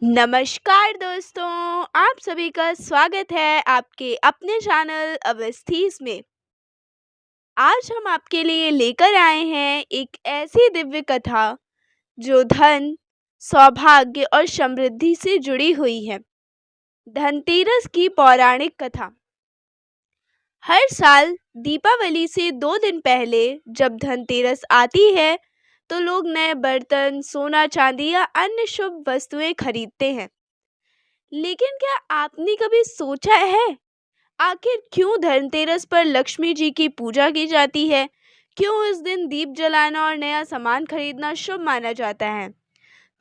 नमस्कार दोस्तों, आप सभी का स्वागत है आपके अपने चैनल अवस्थीज में। आज हम आपके लिए लेकर आए हैं एक ऐसी दिव्य कथा जो धन, सौभाग्य और समृद्धि से जुड़ी हुई है। धनतेरस की पौराणिक कथा। हर साल दीपावली से 2 दिन पहले जब धनतेरस आती है तो लोग नए बर्तन, सोना चांदी या अन्य शुभ वस्तुएं खरीदते हैं। लेकिन क्या आपने कभी सोचा है आखिर क्यों धनतेरस पर लक्ष्मी जी की पूजा की जाती है? क्यों इस दिन दीप जलाना और नया सामान खरीदना शुभ माना जाता है?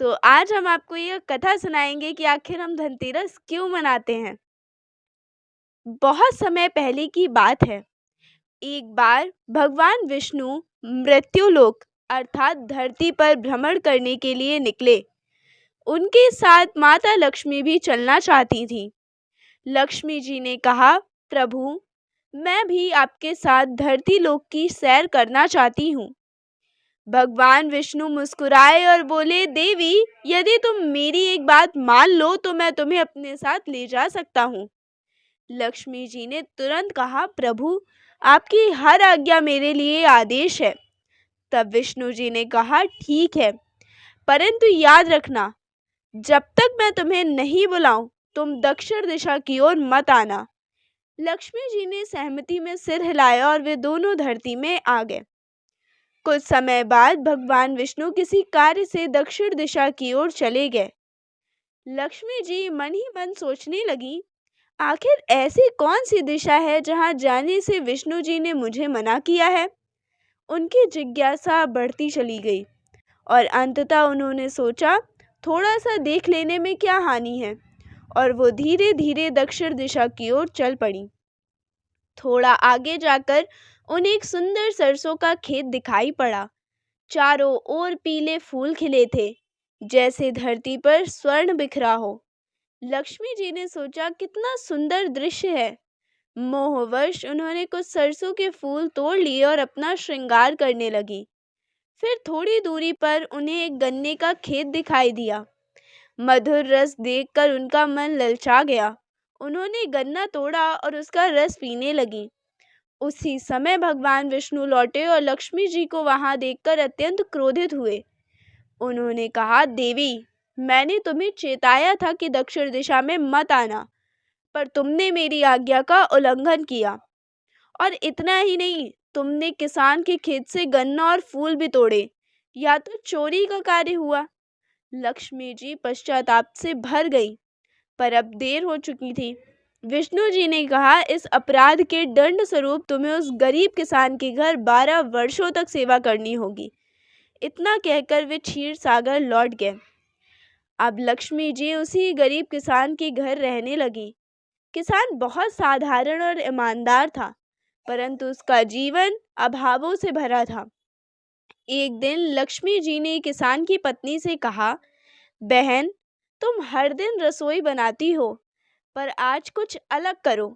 तो आज हम आपको यह कथा सुनाएंगे कि आखिर हम धनतेरस क्यों मनाते हैं। बहुत समय पहले की बात है। एक बार भगवान विष्णु मृत्युलोक अर्थात धरती पर भ्रमण करने के लिए निकले। उनके साथ माता लक्ष्मी भी चलना चाहती थी। लक्ष्मी जी ने कहा, प्रभु, मैं भी आपके साथ धरती लोक की सैर करना चाहती हूँ। भगवान विष्णु मुस्कुराए और बोले, देवी, यदि तुम मेरी एक बात मान लो तो मैं तुम्हें अपने साथ ले जा सकता हूँ। लक्ष्मी जी ने तुरंत कहा, प्रभु, आपकी हर आज्ञा मेरे लिए आदेश है। तब विष्णु जी ने कहा, ठीक है, परंतु याद रखना, जब तक मैं तुम्हें नहीं बुलाऊं तुम दक्षिण दिशा की ओर मत आना। लक्ष्मी जी ने सहमति में सिर हिलाया और वे दोनों धरती में आ गए। कुछ समय बाद भगवान विष्णु किसी कार्य से दक्षिण दिशा की ओर चले गए। लक्ष्मी जी मन ही मन सोचने लगी, आखिर ऐसी कौन सी दिशा है जहां जाने से विष्णु जी ने मुझे मना किया है। उनकी जिज्ञासा बढ़ती चली गई और अंततः उन्होंने सोचा, थोड़ा सा देख लेने में क्या हानि है, और वो धीरे धीरे दक्षिण दिशा की ओर चल पड़ी। थोड़ा आगे जाकर उन्हें एक सुंदर सरसों का खेत दिखाई पड़ा। चारों ओर पीले फूल खिले थे, जैसे धरती पर स्वर्ण बिखरा हो। लक्ष्मी जी ने सोचा, कितना सुंदर दृश्य है। मोहवश उन्होंने कुछ सरसों के फूल तोड़ लिए और अपना श्रृंगार करने लगी। फिर थोड़ी दूरी पर उन्हें एक गन्ने का खेत दिखाई दिया। मधुर रस देखकर उनका मन ललचा गया। उन्होंने गन्ना तोड़ा और उसका रस पीने लगी। उसी समय भगवान विष्णु लौटे और लक्ष्मी जी को वहां देखकर अत्यंत क्रोधित हुए। उन्होंने कहा, देवी, मैंने तुम्हें चेताया था कि दक्षिण दिशा में मत आना, पर तुमने मेरी आज्ञा का उल्लंघन किया। और इतना ही नहीं, तुमने किसान के खेत से गन्ना और फूल भी तोड़े। या तो चोरी का कार्य हुआ। लक्ष्मी जी पश्चाताप से भर गई, पर अब देर हो चुकी थी। विष्णु जी ने कहा, इस अपराध के दंड स्वरूप तुम्हें उस गरीब किसान के घर 12 वर्षों तक सेवा करनी होगी। इतना कहकर वे क्षीर सागर लौट गए। अब लक्ष्मी जी उसी गरीब किसान के घर रहने लगी। किसान बहुत साधारण और ईमानदार था, परंतु उसका जीवन अभावों से भरा था। एक दिन लक्ष्मी जी ने किसान की पत्नी से कहा, बहन, तुम हर दिन रसोई बनाती हो, पर आज कुछ अलग करो।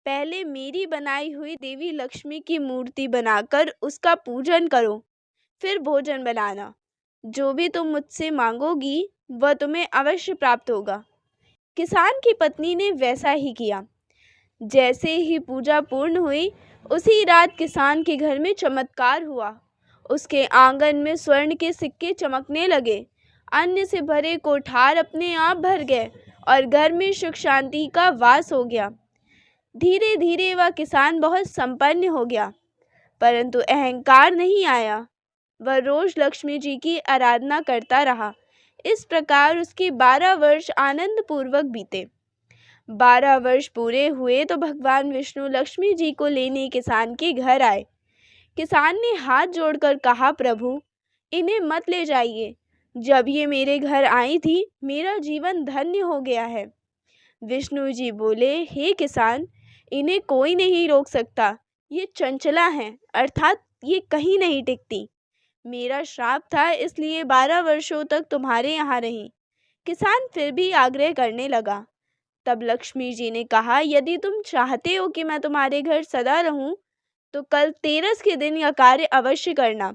पहले मेरी बनाई हुई देवी लक्ष्मी की मूर्ति बनाकर उसका पूजन करो, फिर भोजन बनाना। जो भी तुम मुझसे मांगोगी वह तुम्हें अवश्य प्राप्त होगा। किसान की पत्नी ने वैसा ही किया। जैसे ही पूजा पूर्ण हुई, उसी रात किसान के घर में चमत्कार हुआ। उसके आंगन में स्वर्ण के सिक्के चमकने लगे। अन्न से भरे कोठार अपने आप भर गए और घर में सुख शांति का वास हो गया। धीरे धीरे वह किसान बहुत संपन्न हो गया, परंतु अहंकार नहीं आया। वह रोज लक्ष्मी जी की आराधना करता रहा। इस प्रकार उसके 12 वर्ष आनंद पूर्वक बीते। 12 वर्ष पूरे हुए तो भगवान विष्णु लक्ष्मी जी को लेने किसान के घर आए। किसान ने हाथ जोड़कर कहा, प्रभु, इन्हें मत ले जाइए। जब ये मेरे घर आई थी मेरा जीवन धन्य हो गया है। विष्णु जी बोले, हे किसान, इन्हें कोई नहीं रोक सकता। ये चंचला हैं, अर्थात ये कहीं नहीं टिकती। मेरा श्राप था, इसलिए 12 वर्षों तक तुम्हारे यहाँ रही। किसान फिर भी आग्रह करने लगा। तब लक्ष्मी जी ने कहा, यदि तुम चाहते हो कि मैं तुम्हारे घर सदा रहूं, तो कल तेरस के दिन यह कार्य अवश्य करना।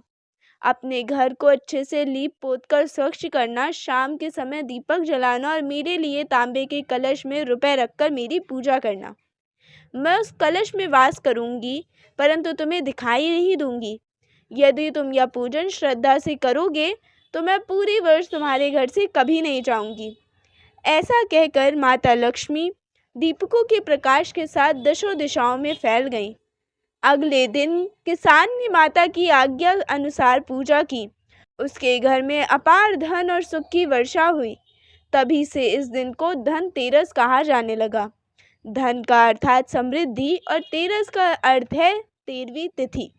अपने घर को अच्छे से लीप पोत कर स्वच्छ करना, शाम के समय दीपक जलाना और मेरे लिए तांबे के कलश में रुपए रखकर मेरी पूजा करना। मैं उस कलश में वास करूंगी, परंतु तुम्हें दिखाई नहीं दूंगी। यदि तुम यह पूजन श्रद्धा से करोगे तो मैं पूरी वर्ष तुम्हारे घर से कभी नहीं जाऊंगी। ऐसा कहकर माता लक्ष्मी दीपकों के प्रकाश के साथ दशों दिशाओं में फैल गईं। अगले दिन किसान ने माता की आज्ञा अनुसार पूजा की। उसके घर में अपार धन और सुख की वर्षा हुई। तभी से इस दिन को धनतेरस कहा जाने लगा। धन का अर्थात समृद्धि और तेरस का अर्थ है 13वीं तिथि।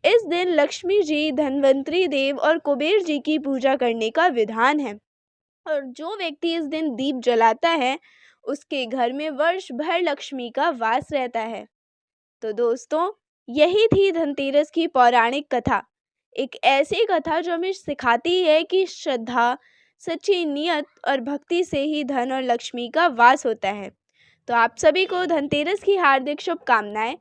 इस दिन लक्ष्मी जी, धन्वंतरी देव और कुबेर जी की पूजा करने का विधान है और जो व्यक्ति इस दिन दीप जलाता है उसके घर में वर्ष भर लक्ष्मी का वास रहता है। तो दोस्तों, यही थी धनतेरस की पौराणिक कथा। एक ऐसी कथा जो हमें सिखाती है कि श्रद्धा, सच्ची नियत और भक्ति से ही धन और लक्ष्मी का वास होता है। तो आप सभी को धनतेरस की हार्दिक शुभकामनाएं।